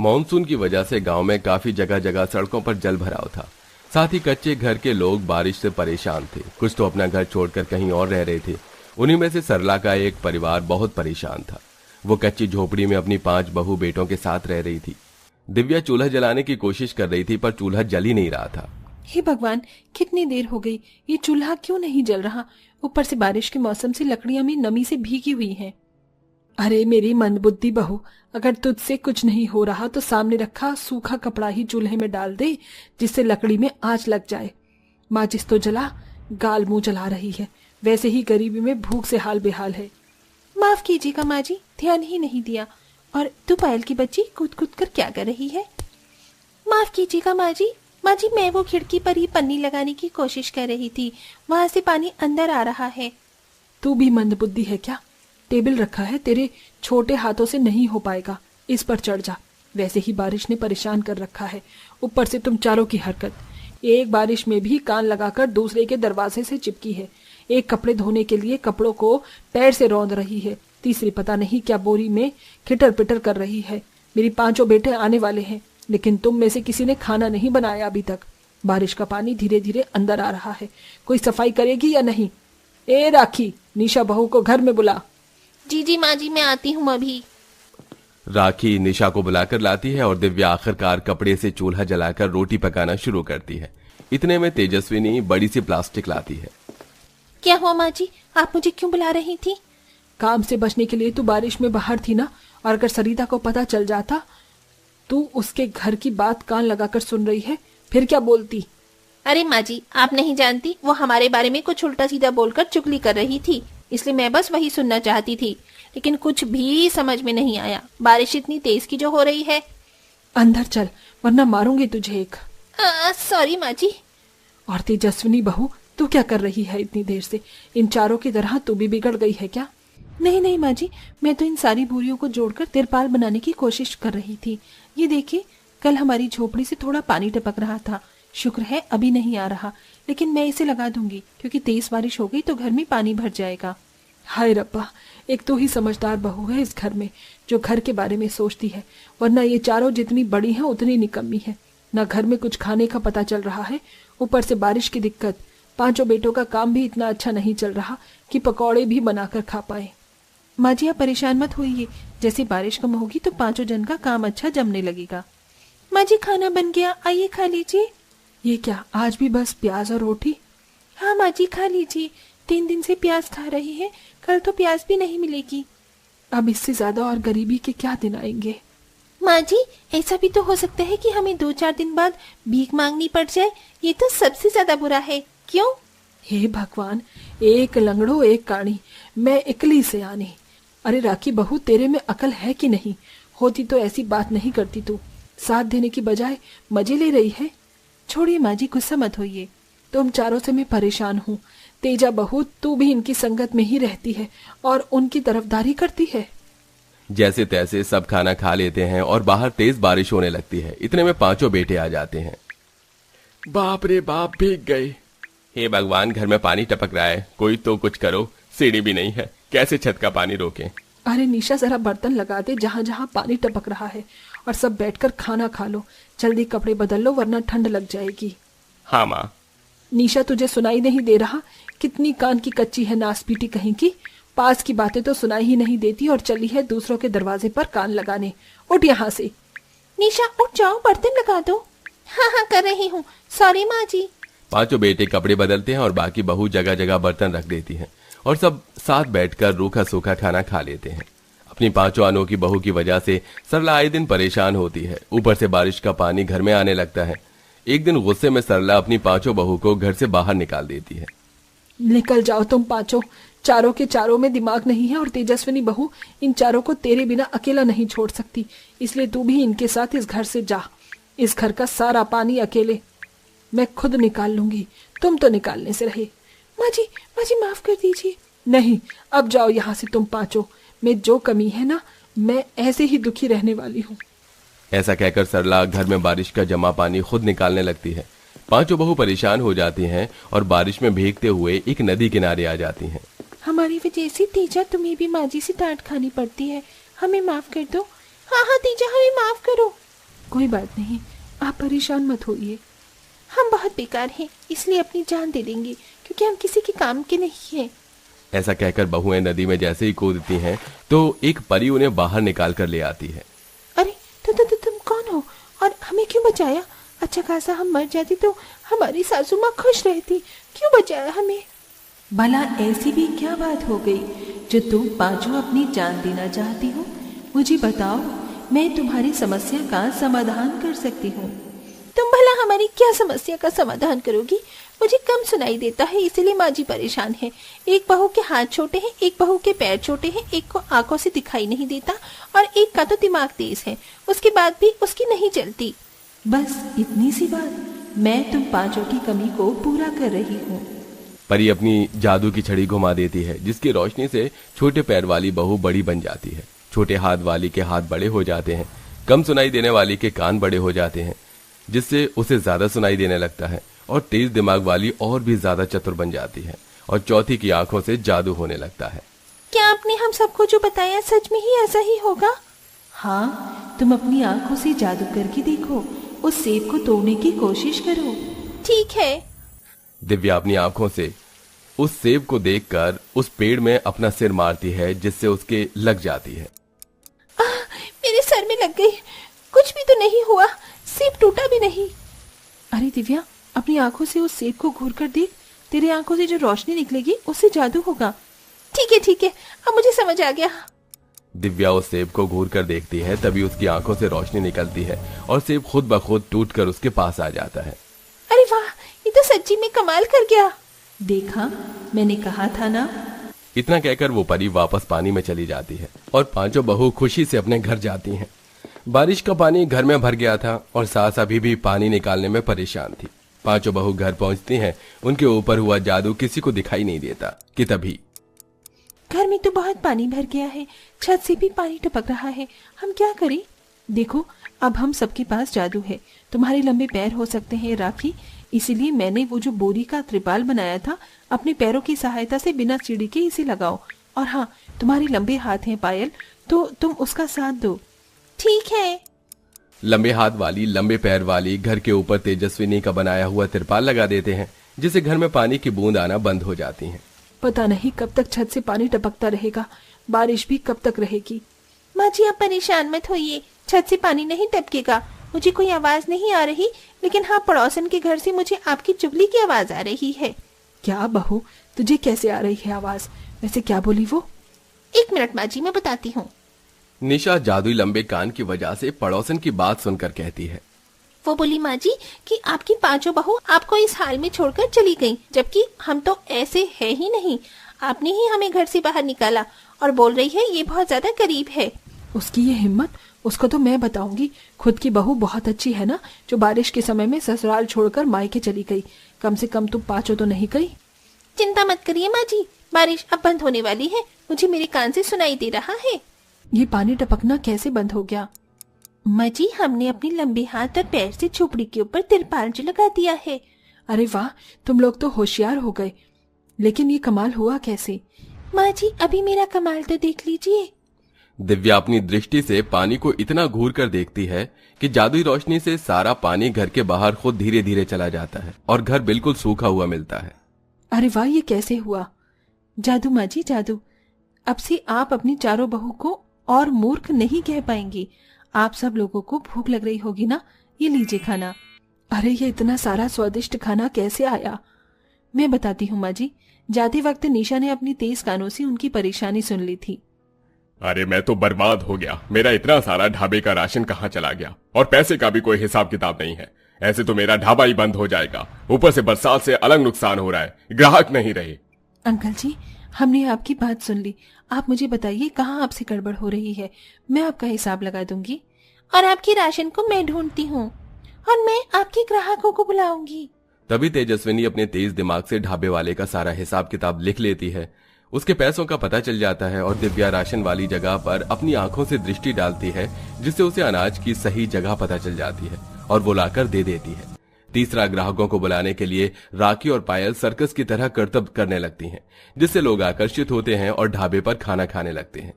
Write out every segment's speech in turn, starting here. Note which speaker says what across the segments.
Speaker 1: Monsoon की वजह से गांव में काफी जगह जगह सड़कों पर जल भराव था। साथ ही कच्चे घर के लोग बारिश से परेशान थे। कुछ तो अपना घर छोड़कर कहीं और रह रहे थे। उन्हीं में से सरला का एक परिवार बहुत परेशान था। वो कच्ची झोपड़ी में अपनी 5 बहू बेटों के साथ रह रही थी। दिव्या चूल्हा जलाने की कोशिश कर रही थी, पर चूल्हा जल ही नहीं रहा था।
Speaker 2: हे भगवान, कितनी देर हो गई, ये चूल्हा क्यों नहीं जल रहा? ऊपर से बारिश के मौसम से लकड़ियां भी नमी से भीगी हुई हैं। अरे मेरी मंदबुद्धि बहू, अगर तुझसे कुछ नहीं हो रहा तो सामने रखा सूखा कपड़ा ही चूल्हे में डाल दे, जिससे लकड़ी में आंच लग जाए। माचिस तो जला, गाल मुंह जला रही है। वैसे ही गरीबी में भूख से हाल बेहाल है। माफ कीजिएगा माँ जी, ध्यान ही नहीं दिया। और तू पायल की बच्ची कूद कूद कर क्या कर रही है? माफ कीजिएगा माँ जी, मैं वो खिड़की पर ही पन्नी लगाने की कोशिश कर रही थी, वहां से पानी अंदर आ रहा है। तू भी मंदबुद्धि है क्या? टेबल रखा है, तेरे छोटे हाथों से नहीं हो पाएगा, इस पर चढ़ जा। वैसे ही बारिश ने परेशान कर रखा है, ऊपर से तुम चारों की हरकत। एक बारिश में भी कान लगाकर दूसरे के दरवाजे से चिपकी है। एक कपड़े धोने के लिए कपड़ों को पैर से रौंद रही है, तीसरी पता नहीं क्या बोरी में खिटर पिटर कर रही है। मेरी 5 बेटे आने वाले हैं, लेकिन तुम में से किसी ने खाना नहीं बनाया अभी तक। बारिश का पानी धीरे धीरे अंदर आ रहा है, कोई सफाई करेगी या नहीं? ए राखी, निशा बहू को घर में बुला। जी माँ जी, मैं आती हूँ अभी।
Speaker 1: राखी निशा को बुलाकर लाती है और दिव्या आखिरकार कपड़े से चूल्हा जलाकर रोटी पकाना शुरू करती है। इतने में तेजस्विनी बड़ी सी प्लास्टिक लाती है।
Speaker 2: क्या हुआ माँ जी, आप मुझे क्यों बुला रही थी? काम से बचने के लिए तू बारिश में बाहर थी ना, और अगर सरिता को पता चल जाता। तू उसके घर की बात कान लगाकर सुन रही है, फिर क्या बोलती? अरे माँ जी, आप नहीं जानती, वो हमारे बारे में कुछ उल्टा सीधा बोलकर चुगली कर रही थी, इसलिए मैं बस वही सुनना चाहती थी, लेकिन कुछ भी समझ में नहीं आया। बारिश इतनी तेज की जो हो रही है। अंदर चल, वरना मारूंगी तुझे एक। सॉरी माँ जी। और तेजस्विनी बहू, तू क्या कर रही है इतनी देर से? इन चारों की तरह तू भी बिगड़ गई है क्या? नहीं माँ जी, मैं तो इन सारी बोरियों को जोड़कर तिरपाल बनाने की कोशिश कर रही थी। ये देखिए, कल हमारी झोपड़ी से थोड़ा पानी टपक रहा था, शुक्र है अभी नहीं आ रहा, लेकिन मैं इसे लगा दूंगी, क्योंकि तेज बारिश हो गई तो घर में पानी भर जाएगा। हाय रब्बा, एक तो ही समझदार बहू है इस घर में, जो घर के बारे में सोचती है, वरना ये चारों जितनी बड़ी हैं उतनी निकम्मी है। न घर में कुछ खाने का पता चल रहा है, ऊपर से बारिश की दिक्कत। 5 बेटों का काम भी इतना अच्छा नहीं चल रहा कि पकौड़े भी बनाकर खा पाए। माँ जी, आप परेशान मत होइए, जैसे बारिश कम होगी तो 5 जन का काम अच्छा जमने लगेगा। माँ जी, खाना बन गया, आइए खा लीजिए। ये क्या, आज भी बस प्याज और रोटी? हाँ माँ जी, खा लीजिए, 3 दिन से प्याज खा रही है, कल तो प्याज भी नहीं मिलेगी। अब इससे ज्यादा और गरीबी के क्या दिन आएंगे? माँ जी, ऐसा भी तो हो सकता है कि हमें 2-4 दिन बाद भीख मांगनी पड़ जाए, ये तो सबसे ज्यादा बुरा है। क्यों? हे भगवान, एक लंगड़ो एक काणी, मैं इकली से आनी। अरे राखी बहू, तेरे में अकल है कि नहीं? होती तो ऐसी बात नहीं करती तू। साथ देने की बजाय मजे ले रही है। छोड़िए माँ जी, गुस्सा मत होइए, तुम चारों से मैं परेशान हूँ। तेजा बहू, तू भी इनकी संगत में ही रहती है और उनकी तरफदारी करती है।
Speaker 1: जैसे तैसे सब खाना खा लेते हैं और बाहर तेज बारिश होने लगती है। इतने में 5 बेटे आ जाते हैं। बाप रे बाप, भीग गए। हे भगवान, घर में पानी टपक रहा है, कोई तो कुछ करो, सीढ़ी भी नहीं है, कैसे छत का पानी रोकें?
Speaker 2: अरे निशा, जरा बर्तन लगा दे जहाँ जहाँ पानी टपक रहा है, और सब बैठकर खाना खा लो। जल्दी कपड़े बदल लो, वरना ठंड लग जाएगी।
Speaker 1: हाँ माँ।
Speaker 2: निशा, तुझे सुनाई नहीं दे रहा? कितनी कान की कच्ची है नासपीटी कहीं की। पास की बातें तो सुनाई ही नहीं देती और चली है दूसरों के दरवाजे पर कान लगाने। उठ यहाँ से। निशा उठ जाओ, बर्तन लगा दो। हाँ कर रही हूँ, सॉरी माँ जी।
Speaker 1: 5 बेटे कपड़े बदलते हैं और बाकी बहू जगह जगह बर्तन रख देती हैं और सब साथ बैठकर रूखा सूखा खाना खा लेते हैं। अपनी 5 अनोखी बहू की वजह से सरला आए दिन परेशान होती है। ऊपर से बारिश का पानी घर में आने लगता है। एक दिन गुस्से में सरला अपनी 5 बहू को घर से बाहर निकाल देती है।
Speaker 2: निकल जाओ तुम 5, चारों के चारों में दिमाग नहीं है, और तेजस्विनी बहू इन चारों को तेरे बिना अकेला नहीं छोड़ सकती, इसलिए तू भी इनके साथ इस घर से जा। इस घर का सारा पानी अकेले मैं खुद निकाल लूंगी, तुम तो निकालने से रहे। माँ जी माफ कर दीजिए। नहीं, अब जाओ यहाँ से तुम 5। में जो कमी है ना, मैं ऐसे ही दुखी रहने वाली हूँ।
Speaker 1: ऐसा कहकर सरला घर में बारिश का जमा पानी खुद निकालने लगती है। 5 बहू परेशान हो जाती हैं और बारिश में भीगते हुए एक नदी किनारे आ जाती हैं।
Speaker 2: हमारी वजह से तेजा, तुम्हें भी माँ जी से डांट खानी पड़ती है, हमें माफ कर दो। हाँ तेजा, हमें माफ करो। कोई बात नहीं, आप परेशान मत होइए। हम बहुत बेकार हैं, इसलिए अपनी जान दे देंगे, क्योंकि हम किसी के काम के नहीं हैं।
Speaker 1: ऐसा कहकर बहुएं नदी में जैसे ही कूदती हैं तो एक परी उन्हें बाहर निकाल कर ले आती है।
Speaker 2: अरे तुम कौन हो और हमें क्यों बचाया? अच्छा खासा हम मर जाती तो हमारी सासू माँ खुश रहती, क्यों बचाया हमें? भला ऐसी भी क्या बात हो गई जो तुम पांचों अपनी जान देना चाहती हो? मुझे बताओ, मैं तुम्हारी समस्या का समाधान कर सकती हूँ। तुम भला हमारी क्या समस्या का समाधान करोगी? मुझे कम सुनाई देता है, इसीलिए माँ जी परेशान है। एक बहू के हाथ छोटे हैं, एक बहू के पैर छोटे हैं, एक को आंखों से दिखाई नहीं देता और एक का तो दिमाग तेज है, उसके बाद भी उसकी नहीं चलती। बस इतनी सी बात, मैं तुम पांचों की कमी को पूरा कर रही हूँ।
Speaker 1: परी अपनी जादू की छड़ी घुमा देती है, जिसकी रोशनी से छोटे पैर वाली बहू बड़ी बन जाती है। छोटे हाथ वाली के हाथ बड़े हो जाते हैं, कम सुनाई देने वाली के कान बड़े हो जाते हैं, जिससे उसे ज्यादा सुनाई देने लगता है, और तेज दिमाग वाली और भी ज्यादा चतुर बन जाती है, और चौथी की आंखों से जादू होने लगता है।
Speaker 2: क्या आपने हम सबको जो बताया सच में ही ऐसा ही होगा? हाँ, तुम अपनी आंखों से जादू करके देखो, उस सेब को तोड़ने की कोशिश करो। ठीक है।
Speaker 1: दिव्या अपनी आंखों से उस सेब को देखकर उस पेड़ में अपना सिर मारती है, जिससे उसके लग जाती है।
Speaker 2: मेरे सर में लग गई, कुछ भी तो नहीं हुआ, सेब टूटा भी नहीं। अरे दिव्या, अपनी आंखों से उस सेब को घूर कर देख, तेरी आंखों से जो रोशनी निकलेगी उससे जादू होगा। ठीक है, अब मुझे समझ आ गया।
Speaker 1: दिव्या उस सेब को घूर कर देखती है, तभी उसकी आंखों से रोशनी निकलती है और सेब खुद ब खुद टूटकर उसके पास आ जाता है।
Speaker 2: अरे वाह, ये तो सच्ची में कमाल कर गया। देखा, मैंने कहा था ना।
Speaker 1: इतना कहकर वो परी वापस पानी में चली जाती है और पांचों बहू खुशी से अपने घर जाती हैं। बारिश का पानी घर में भर गया था और सास अभी भी पानी निकालने में परेशान थी। पांचों बहू घर पहुंचती हैं, उनके ऊपर हुआ जादू किसी को दिखाई नहीं देता कि तभी
Speaker 2: घर में तो बहुत पानी भर गया है, छत से भी पानी टपक रहा है, हम क्या करें? देखो, अब हम सबके पास जादू है। तुम्हारे लंबे पैर हो सकते हैं राखी, इसीलिए मैंने वो जो बोरी का त्रिपाल बनाया था, अपने पैरों की सहायता से बिना सीढ़ी के इसे लगाओ। और हाँ, तुम्हारे लंबे हाथ हैं पायल, तो तुम उसका साथ दो। ठीक है।
Speaker 1: लंबे हाथ वाली लंबे पैर वाली घर के ऊपर तेजस्विनी का बनाया हुआ तिरपाल लगा देते हैं, जिससे घर में पानी की बूंद आना बंद हो जाती है।
Speaker 2: पता नहीं कब तक छत से पानी टपकता रहेगा, बारिश भी कब तक रहेगी। माँ जी, आप परेशान मत होइए, छत से पानी नहीं टपकेगा। मुझे कोई आवाज नहीं आ रही, लेकिन हाँ, पड़ोसन के घर से मुझे आपकी चुगली की आवाज आ रही है। क्या बहू, तुझे कैसे आ रही है आवाज? वैसे क्या बोली वो? 1 मिनट माँ जी, मैं बताती हूँ।
Speaker 1: निशा जादुई लंबे कान की वजह से पड़ोसन की बात सुनकर कहती है।
Speaker 2: वो बोली माँ जी कि आपकी पांचों बहू आपको इस हाल में छोड़कर चली गईं, जबकि हम तो ऐसे है ही नहीं। आपने ही हमें घर से बाहर निकाला और बोल रही है ये बहुत ज्यादा करीब है। उसकी ये हिम्मत, उसको तो मैं बताऊंगी। खुद की बहू बहुत अच्छी है ना, जो बारिश के समय में ससुराल छोड़कर मायके चली गई। कम से कम तुम पांचों तो नहीं गई। चिंता मत करिए माँ जी, बारिश अब बंद होने वाली है, मुझे मेरे कान से सुनाई दे रहा है। ये पानी टपकना कैसे बंद हो गया? माँ जी, हमने अपने लंबे हाथ और पैर से झोपड़ी के ऊपर तिरपाल जो लगा दिया है। अरे वाह, तुम लोग तो होशियार हो गए, लेकिन ये कमाल हुआ कैसे? माँ जी, अभी मेरा कमाल तो देख लीजिए।
Speaker 1: दिव्या अपनी दृष्टि से पानी को इतना घूर कर देखती है कि जादुई रोशनी से सारा पानी घर के बाहर खुद धीरे धीरे चला जाता है और घर बिल्कुल सूखा हुआ मिलता है।
Speaker 2: अरे वाह, ये कैसे हुआ? जादू माँ जी, जादू। अब से आप अपनी चारों बहू को और मूर्ख नहीं कह पाएंगी। आप सब लोगों को भूख लग रही होगी ना, ये लीजिए खाना। अरे ये इतना सारा स्वादिष्ट खाना कैसे आया? मैं बताती हूँ माँ जी। जाते वक्त निशा ने अपनी तेज कानों से उनकी परेशानी सुन ली थी।
Speaker 1: अरे मैं तो बर्बाद हो गया, मेरा इतना सारा ढाबे का राशन कहाँ चला गया, और पैसे का भी कोई हिसाब किताब नहीं है। ऐसे तो मेरा ढाबा ही बंद हो जाएगा, ऊपर से बरसात से अलग नुकसान हो रहा है, ग्राहक नहीं रहे।
Speaker 2: अंकल जी, हमने आपकी बात सुन ली। आप मुझे बताइए कहाँ आपसे गड़बड़ हो रही है, मैं आपका हिसाब लगा दूंगी। और आपकी राशन को मैं ढूंढती हूँ और मैं आपके ग्राहकों को बुलाऊंगी।
Speaker 1: तभी तेजस्विनी अपने तेज दिमाग से ढाबे वाले का सारा हिसाब किताब लिख लेती है। उसके पैसों का पता चल जाता है और दिव्या राशन वाली जगह पर अपनी आंखों से दृष्टि डालती है, जिससे उसे अनाज की सही जगह पता चल जाती है और वो लाकर दे देती है। तीसरा, ग्राहकों को बुलाने के लिए राखी और पायल सर्कस की तरह करतब करने लगती हैं, जिससे लोग आकर्षित होते हैं और ढाबे पर खाना खाने लगते हैं।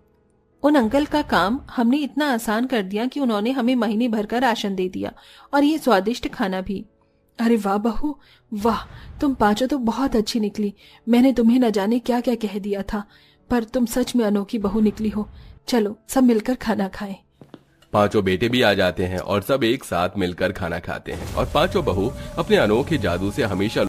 Speaker 2: उन अंकल का काम हमने इतना आसान कर दिया कि उन्होंने हमें महीने भर का राशन दे दिया, और ये स्वादिष्ट खाना भी। अरे वाह बहू वाह, तुम पांचों तो बहुत अच्छी निकली। मैंने तुम्हें न जाने क्या क्या कह दिया था, पर तुम सच में अनोखी बहू निकली हो। चलो सब मिलकर खाना खाएं।
Speaker 1: पांचों बेटे भी आ जाते हैं और सब एक साथ मिलकर खाना खाते हैं और पांचों बहू अपने अनोखे जादू से हमेशा